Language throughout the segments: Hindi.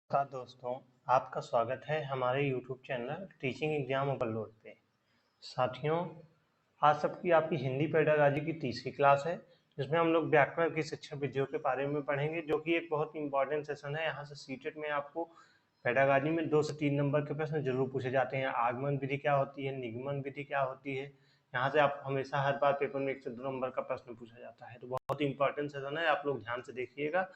नमस्कार दोस्तों, आपका स्वागत है हमारे YouTube channel teaching exam overload पे। साथियों, आज सबकी आपकी हिंदी पेडागॉजी की तीसरी क्लास है, जिसमें हम लोग व्याकरण की शिक्षण विधियों के बारे में पढ़ेंगे, जो कि एक बहुत इंपॉर्टेंट सेशन है। यहाँ से सीटेट में आपको पेडागॉजी में 2 से 3 नंबर के प्रश्न जरूर पूछे जाते हैं। आगमन विधि क्या होती है, निगमन विधि क्या होती है, यहाँ से आप हमेशा हर बार पेपर में 1 से 2 नंबर का प्रश्न पूछा जाता है। तो बहुत इंपॉर्टेंट सेशन है, आप लोग ध्यान से देखिएगा।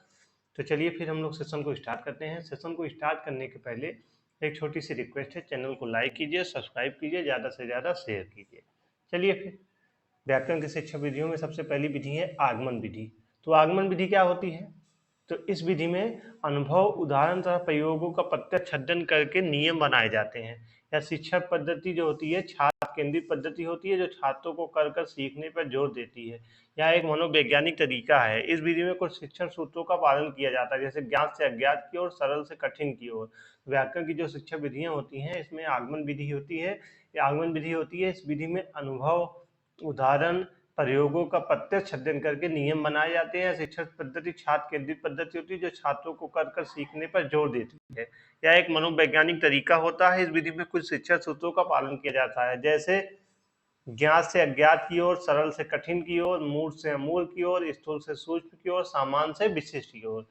तो चलिए फिर हम लोग सेशन को स्टार्ट करते हैं। सेशन को स्टार्ट करने के पहले एक छोटी सी रिक्वेस्ट है, चैनल को लाइक कीजिए, सब्सक्राइब कीजिए, ज़्यादा से ज़्यादा शेयर कीजिए। चलिए फिर व्याकरण की शिक्षा विधियों में सबसे पहली विधि है आगमन विधि। तो आगमन विधि क्या होती है? तो इस विधि में अनुभव, उदाहरण तथा प्रयोगों का प्रत्यक्ष अध्ययन करके नियम बनाए जाते हैं। या शिक्षा पद्धति जो होती है छात्र केंद्रित पद्धति होती है, जो छात्रों को कर कर सीखने पर जोर देती है। यह एक मनोवैज्ञानिक तरीका है। इस विधि में कुछ शिक्षण सूत्रों का पालन किया जाता है, जैसे ज्ञात से अज्ञात की ओर, सरल से कठिन की ओर। व्याकरण की जो शिक्षा विधियां होती हैं, इसमें आगमन विधि होती है। आगमन विधि होती है, इस विधि में अनुभव, उदाहरण, प्रयोगों का प्रत्यक्ष अध्ययन करके नियम बनाए जाते हैं। शिक्षण पद्धति छात्र केंद्रित पद्धति होती है, जो छात्रों को कर कर सीखने पर जोर देती है। यह एक मनोवैज्ञानिक तरीका होता है। इस विधि में कुछ शिक्षण सूत्रों का पालन किया जाता है, जैसे ज्ञात से अज्ञात की ओर, सरल से कठिन की ओर, मूल से अमूल की ओर, स्थूल से सूक्ष्म की ओर, सामान्य से विशिष्ट की ओर।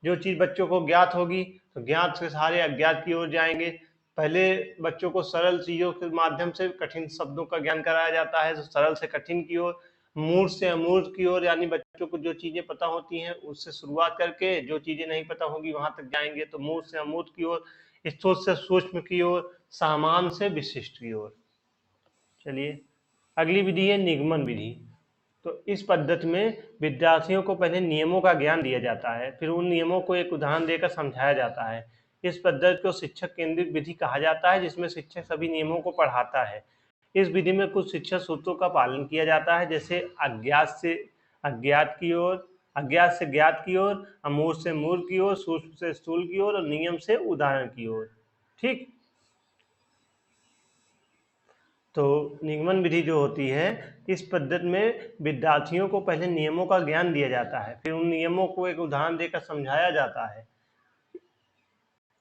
जो चीज बच्चों को ज्ञात होगी तो ज्ञात से सारे अज्ञात की ओर जाएंगे। पहले बच्चों को सरल चीजों के माध्यम से कठिन शब्दों का ज्ञान कराया जाता है, तो सरल से कठिन की ओर। मूर्त से अमूर्त की ओर, यानी बच्चों को जो चीजें पता होती हैं उससे शुरुआत करके जो चीजें नहीं पता होगी वहां तक जाएंगे, तो मूर्त से अमूर्त की ओर। स्थूल से सूक्ष्म की ओर, सामान्य से विशिष्ट की ओर। चलिए अगली विधि है निगमन विधि। तो इस पद्धति में विद्यार्थियों को पहले नियमों का ज्ञान दिया जाता है, फिर उन नियमों को एक उदाहरण देकर समझाया जाता है। इस पद्धति को शिक्षक केंद्रित विधि कहा जाता है, जिसमें शिक्षक सभी नियमों को पढ़ाता है। इस विधि में कुछ शिक्षण सूत्रों का पालन किया जाता है, जैसे अज्ञात से अज्ञात की ओर, अज्ञात से ज्ञात की ओर, अमूर्त से मूर्त की ओर, सूक्ष्म से स्थूल की ओर और नियम से उदाहरण की ओर। ठीक। तो निगमन विधि जो होती है, इस पद्धति में विद्यार्थियों को पहले नियमों का ज्ञान दिया जाता है, फिर उन नियमों को एक उदाहरण देकर समझाया जाता है।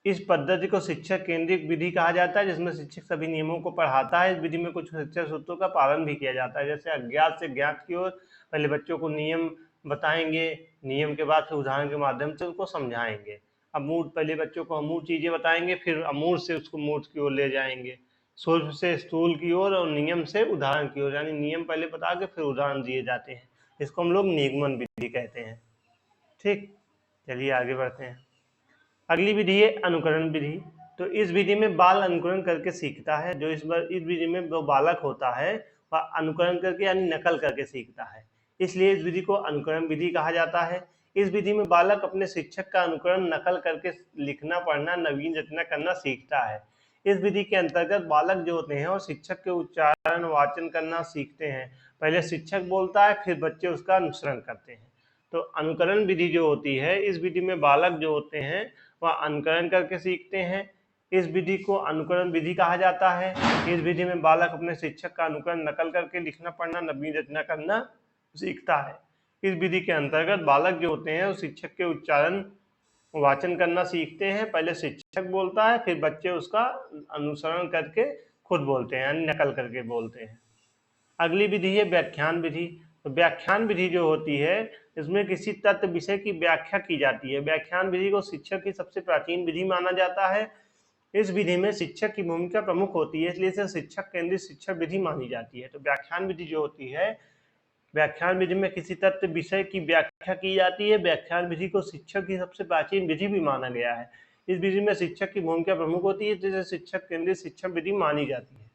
इस पद्धति को शिक्षक केंद्रित विधि कहा जाता है, जिसमें शिक्षक सभी नियमों को पढ़ाता है। इस विधि में कुछ शिक्षण सूत्रों का पालन भी किया जाता है, जैसे अज्ञात से ज्ञात की ओर पहले बच्चों को नियम बताएंगे, नियम के बाद फिर उदाहरण के माध्यम से उनको समझाएंगे। अमूर्त, पहले बच्चों को अमूर्त चीजें बताएंगे, फिर अमूर्त से उसको मूर्त की ओर ले जाएंगे। सूक्ष्म से स्थूल की ओर और नियम से उदाहरण की ओर, यानी नियम पहले बता के फिर उदाहरण दिए जाते हैं। इसको हम लोग निगमन विधि कहते हैं। ठीक। चलिए आगे बढ़ते हैं। अगली विधि है अनुकरण विधि। तो इस विधि में बाल अनुकरण करके सीखता है। जो इस विधि में जो बालक होता है वह अनुकरण करके यानी नकल करके सीखता है, इसलिए इस विधि को अनुकरण विधि कहा जाता है। इस विधि में बालक अपने शिक्षक का अनुकरण नकल करके लिखना, पढ़ना, नवीन रचना करना सीखता है। इस विधि के अंतर्गत बालक जो होते हैं और शिक्षक के उच्चारण, वाचन करना सीखते हैं। पहले शिक्षक बोलता है, फिर बच्चे उसका अनुसरण करते हैं। तो अनुकरण विधि जो होती है, इस विधि में बालक जो होते हैं वह अनुकरण करके सीखते हैं। इस विधि को अनुकरण विधि कहा जाता है। इस विधि में बालक अपने शिक्षक का अनुकरण नकल करके लिखना, पढ़ना, नवीन रचना करना सीखता है। इस विधि के अंतर्गत बालक जो होते हैं वो शिक्षक के उच्चारण, वाचन करना सीखते हैं। पहले शिक्षक बोलता है, फिर बच्चे उसका अनुसरण करके खुद बोलते हैं, यानी नकल करके बोलते हैं। अगली विधि है व्याख्यान विधि। तो व्याख्यान विधि जो होती है, इसमें किसी तत्व विषय की व्याख्या की जाती है। व्याख्यान विधि को शिक्षक की सबसे प्राचीन विधि माना जाता है। इस विधि में शिक्षक की भूमिका प्रमुख होती है, इसलिए इसे शिक्षक केंद्रित शिक्षा विधि मानी जाती है। तो व्याख्यान विधि जो होती है, व्याख्यान विधि में किसी तत्व विषय की व्याख्या की जाती है। व्याख्यान विधि को शिक्षक की सबसे प्राचीन विधि भी माना गया है। इस विधि में शिक्षक की भूमिका प्रमुख होती है, जिसे शिक्षक केंद्रित शिक्षा विधि मानी जाती है।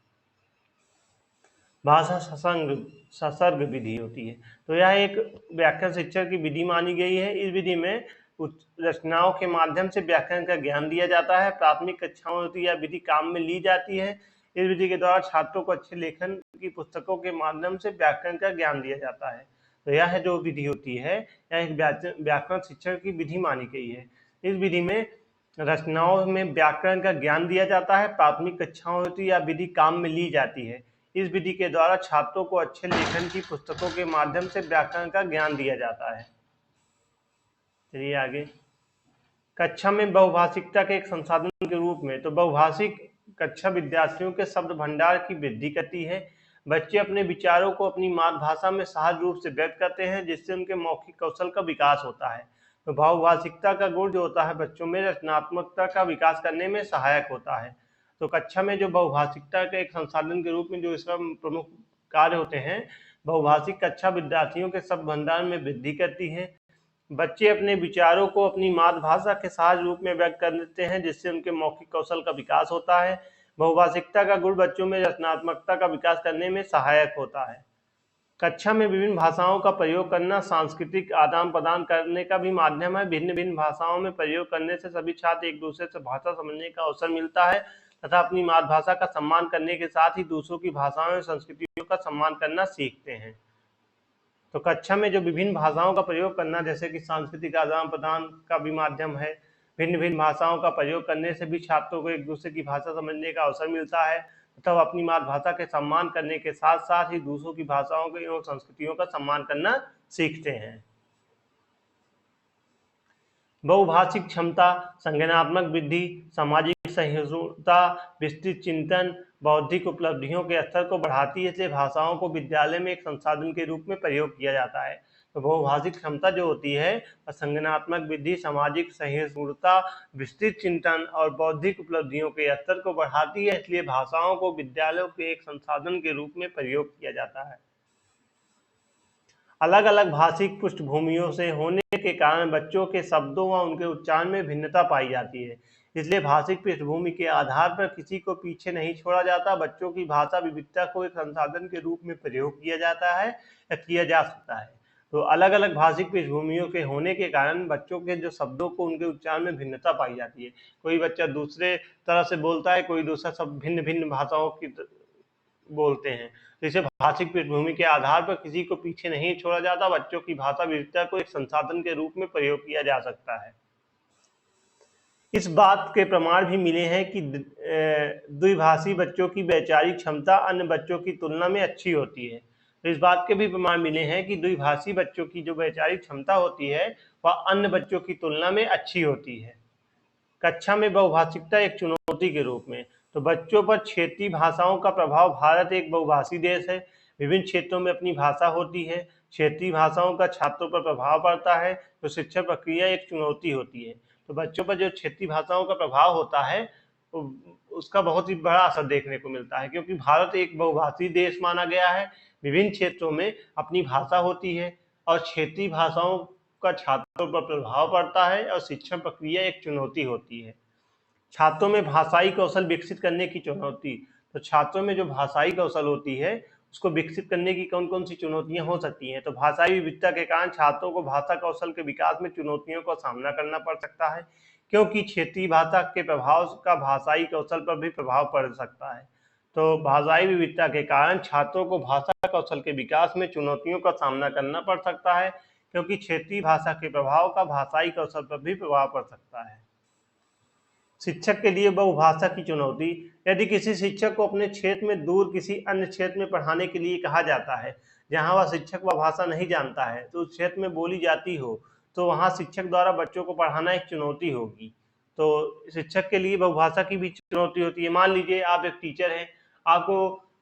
भाषा ससर्ग विधि होती है। तो यह एक व्याकरण शिक्षक की विधि मानी गई है। इस विधि में रचनाओं के माध्यम से व्याकरण का ज्ञान दिया जाता है। प्राथमिक कक्षाओं होती है, विधि काम में ली जाती है। इस विधि के द्वारा छात्रों को अच्छे लेखन की पुस्तकों के माध्यम से व्याकरण का ज्ञान दिया जाता है। तो यह जो विधि होती है, यह एक व्याकरण शिक्षक की विधि मानी गई है। इस विधि में रचनाओं में व्याकरण का ज्ञान दिया जाता है। प्राथमिक कक्षाओं होती है या विधि काम में ली जाती है। इस विधि के द्वारा छात्रों को अच्छे लेखन की पुस्तकों के माध्यम से व्याकरण का ज्ञान दिया जाता है। चलिए आगे। कक्षा में बहुभाषिकता के एक संसाधन के रूप में, तो बहुभाषिक कक्षा विद्यार्थियों के शब्द भंडार की वृद्धि करती है। बच्चे अपने विचारों को अपनी मातृभाषा में सहज रूप से व्यक्त करते हैं, जिससे उनके मौखिक कौशल का विकास होता है। तो बहुभाषिकता का गुण जो होता है बच्चों में रचनात्मकता का विकास करने में सहायक होता है। तो कक्षा में जो बहुभाषिकता के एक संसाधन के रूप में जो इसका प्रमुख कार्य होते हैं, बहुभाषिक कक्षा विद्यार्थियों के शब्द भंडार में वृद्धि करती है। बच्चे अपने विचारों को अपनी मातृभाषा के सहज रूप में व्यक्त कर देते हैं, जिससे उनके मौखिक कौशल का विकास होता है। बहुभाषिकता का गुण बच्चों में रचनात्मकता का विकास करने में सहायक होता है। कक्षा में विभिन्न भाषाओं का प्रयोग करना सांस्कृतिक आदान प्रदान करने का भी माध्यम है। भिन्न भिन्न भाषाओं में प्रयोग करने से सभी छात्र एक दूसरे से भाषा समझने का अवसर मिलता है तथा अपनी मातृभाषा का सम्मान करने के साथ ही दूसरों की भाषाओं और संस्कृतियों का सम्मान करना सीखते हैं। तो कक्षा में जो विभिन्न भाषाओं का प्रयोग करना, जैसे कि सांस्कृतिक आदान प्रदान का भी माध्यम है। भिन्न भिन्न भाषाओं का प्रयोग करने से भी छात्रों को एक दूसरे की भाषा समझने का अवसर मिलता है तथा वह अपनी मातृभाषा के सम्मान करने के साथ साथ ही दूसरों की भाषाओं के एवं संस्कृतियों का सम्मान करना सीखते हैं। बहुभाषिक क्षमता, संज्ञानात्मक वृद्धि, सामाजिक सहिष्णुता, विस्तृत चिंतन, बौद्धिक उपलब्धियों के स्तर को बढ़ाती है। इसलिए भाषाओं को विद्यालय में एक संसाधन के रूप में प्रयोग किया जाता है। तो बहुभाषिक क्षमता जो होती है वह संज्ञानात्मक वृद्धि, सामाजिक सहिष्णुता, विस्तृत चिंतन और बौद्धिक उपलब्धियों के स्तर को बढ़ाती है। इसलिए भाषाओं को विद्यालयों के एक संसाधन के रूप में प्रयोग किया जाता है। अलग अलग भाषिक पृष्ठभूमियों से होने के कारण बच्चों के शब्दों व उनके उच्चारण में भिन्नता पाई जाती है। इसलिए भाषिक पृष्ठभूमि के आधार पर किसी को पीछे नहीं छोड़ा जाता। बच्चों की भाषा विविधता को एक संसाधन के रूप में प्रयोग किया जाता है या किया जा सकता है। तो अलग अलग भाषिक पृष्ठभूमियों के होने के कारण बच्चों के जो शब्दों को उनके उच्चारण में भिन्नता पाई जाती है। कोई बच्चा दूसरे तरह से बोलता है, कोई दूसरा शब्द भिन्न भिन्न भाषाओं की बोलते हैं। तो इसे भाषिक पृष्ठभूमि के आधार पर किसी को पीछे नहीं छोड़ा जाता। बच्चों की भाषा विविधता को एक संसाधन के रूप में प्रयोग किया जा सकता है। इस बात के प्रमाण भी मिले हैं कि द्विभाषी बच्चों की वैचारिक क्षमता अन्य बच्चों की तुलना में अच्छी होती है। तो इस बात के भी प्रमाण मिले हैं कि द्विभाषी बच्चों की जो वैचारिक क्षमता होती है वह अन्य बच्चों की तुलना में अच्छी होती है। कक्षा में बहुभाषिकता एक चुनौती के रूप में, तो बच्चों पर क्षेत्रीय भाषाओं का प्रभाव। भारत एक बहुभाषी देश है। विभिन्न क्षेत्रों में अपनी भाषा होती है। क्षेत्रीय भाषाओं का छात्रों पर प्रभाव पड़ता है, तो शिक्षा प्रक्रिया एक चुनौती होती है। तो बच्चों पर जो क्षेत्रीय भाषाओं का प्रभाव होता है उसका बहुत ही बड़ा असर देखने को मिलता है, क्योंकि भारत एक बहुभाषी देश माना गया है। विभिन्न क्षेत्रों में अपनी भाषा होती है और क्षेत्रीय भाषाओं का छात्रों पर प्रभाव पड़ता है और शिक्षण प्रक्रिया एक चुनौती होती है। छात्रों में भाषाई कौशल विकसित करने की चुनौती, तो छात्रों में जो भाषाई कौशल होती है उसको विकसित करने की कौन कौन सी चुनौतियां हो सकती हैं। तो भाषाई विविधता के कारण छात्रों को भाषा कौशल के विकास में चुनौतियों का सामना करना पड़ सकता है, क्योंकि क्षेत्रीय भाषा के प्रभाव का भाषाई कौशल पर भी प्रभाव पड़ सकता है। तो भाषाई विविधता के कारण छात्रों को भाषा कौशल के विकास में चुनौतियों का सामना करना पड़ सकता है, क्योंकि क्षेत्रीय भाषा के प्रभाव का भाषाई कौशल पर भी प्रभाव पड़ सकता है। शिक्षक के लिए बहुभाषा की चुनौती, यदि किसी शिक्षक को अपने क्षेत्र में दूर किसी अन्य क्षेत्र में पढ़ाने के लिए कहा जाता है जहां वह शिक्षक वह भाषा नहीं जानता है, तो उस क्षेत्र में बोली जाती हो, तो वहां शिक्षक द्वारा बच्चों को पढ़ाना एक चुनौती होगी। तो शिक्षक के लिए बहुभाषा की भी चुनौती होती है। मान लीजिए आप एक टीचर हैं, आपको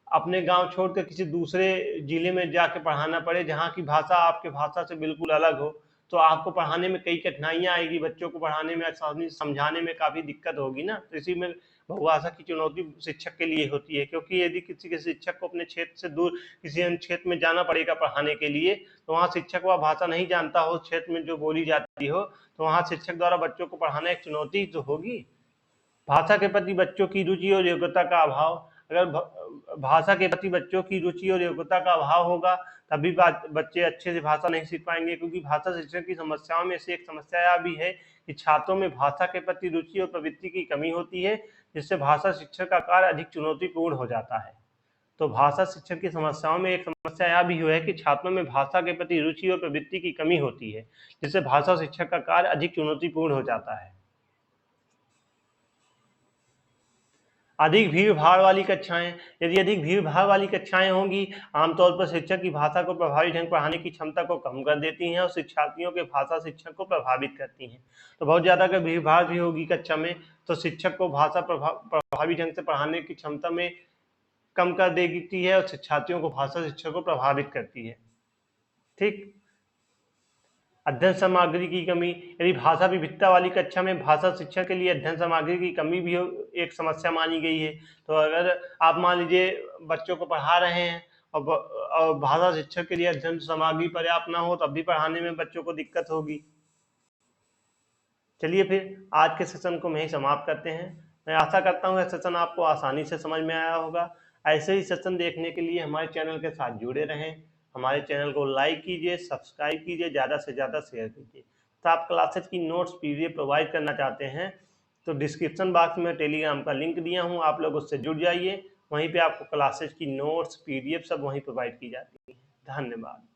अपने गांव छोड़कर किसी दूसरे जिले में जाके पढ़ाना पड़े जहाँ की भाषा आपके भाषा से बिल्कुल अलग हो, तो आपको पढ़ाने में कई कठिनाइयां आएगी। बच्चों को पढ़ाने में, समझाने में काफ़ी दिक्कत होगी ना। तो इसी में बहुभाषा की चुनौती शिक्षक के लिए होती है, क्योंकि यदि किसी के शिक्षक को अपने क्षेत्र से दूर किसी अन्य क्षेत्र में जाना पड़ेगा पढ़ाने के लिए, तो वहाँ शिक्षक वह भाषा नहीं जानता हो, क्षेत्र में जो बोली जाती हो, तो वहाँ शिक्षक द्वारा बच्चों को पढ़ाना एक चुनौती तो होगी। भाषा के प्रति बच्चों की रुचि और योग्यता का अभाव, अगर भाषा के प्रति बच्चों की रुचि और योग्यता का अभाव होगा तभी बच्चे अच्छे से भाषा नहीं सीख पाएंगे, क्योंकि भाषा शिक्षण की समस्याओं में से एक समस्या यह भी है कि छात्रों में भाषा के प्रति रुचि और प्रवृत्ति की कमी होती है, जिससे भाषा शिक्षण का कार्य अधिक चुनौतीपूर्ण हो जाता है। तो भाषा शिक्षण की समस्याओं में एक समस्या यह भी है कि छात्रों में भाषा के प्रति रुचि और प्रवृत्ति की कमी होती है, जिससे भाषा शिक्षण का कार्य अधिक चुनौतीपूर्ण हो जाता है। अधिक भीड़ भाड़ वाली कक्षाएं, यदि अधिक भीड़ भाड़ वाली कक्षाएं होंगी, आमतौर पर शिक्षक की भाषा को प्रभावी ढंग पढ़ाने की क्षमता को कम कर देती हैं और शिक्षार्थियों के भाषा शिक्षण को प्रभावित करती हैं। तो बहुत ज़्यादा अगर भीड़ भाड़ भी होगी कक्षा में तो शिक्षक को भाषा प्रभावी ढंग से पढ़ाने की क्षमता में कम कर देती है और शिक्षार्थियों को भाषा शिक्षण को प्रभावित करती है। ठीक। अध्ययन सामग्री की कमी, यदि भाषा विविधता वाली कक्षा में भाषा शिक्षण के लिए अध्ययन सामग्री की कमी भी एक समस्या मानी गई है। तो अगर आप मान लीजिए बच्चों को पढ़ा रहे हैं और भाषा शिक्षण के लिए अध्ययन सामग्री पर्याप्त ना हो तब भी पढ़ाने में बच्चों को दिक्कत होगी। चलिए फिर आज के सेशन को यहीं समाप्त करते हैं। मैं आशा करता हूँ यह सेशन आपको आसानी से समझ में आया होगा। ऐसे ही सेशन देखने के लिए हमारे चैनल के साथ जुड़े रहें। हमारे चैनल को लाइक कीजिए, सब्सक्राइब कीजिए, ज़्यादा से ज़्यादा शेयर कीजिए। तो आप क्लासेस की नोट्स PDF प्रोवाइड करना चाहते हैं तो डिस्क्रिप्शन बॉक्स में टेलीग्राम का लिंक दिया हूँ, आप लोग उससे जुड़ जाइए। वहीं पे आपको क्लासेस की नोट्स PDF सब वहीं प्रोवाइड की जाती है। धन्यवाद।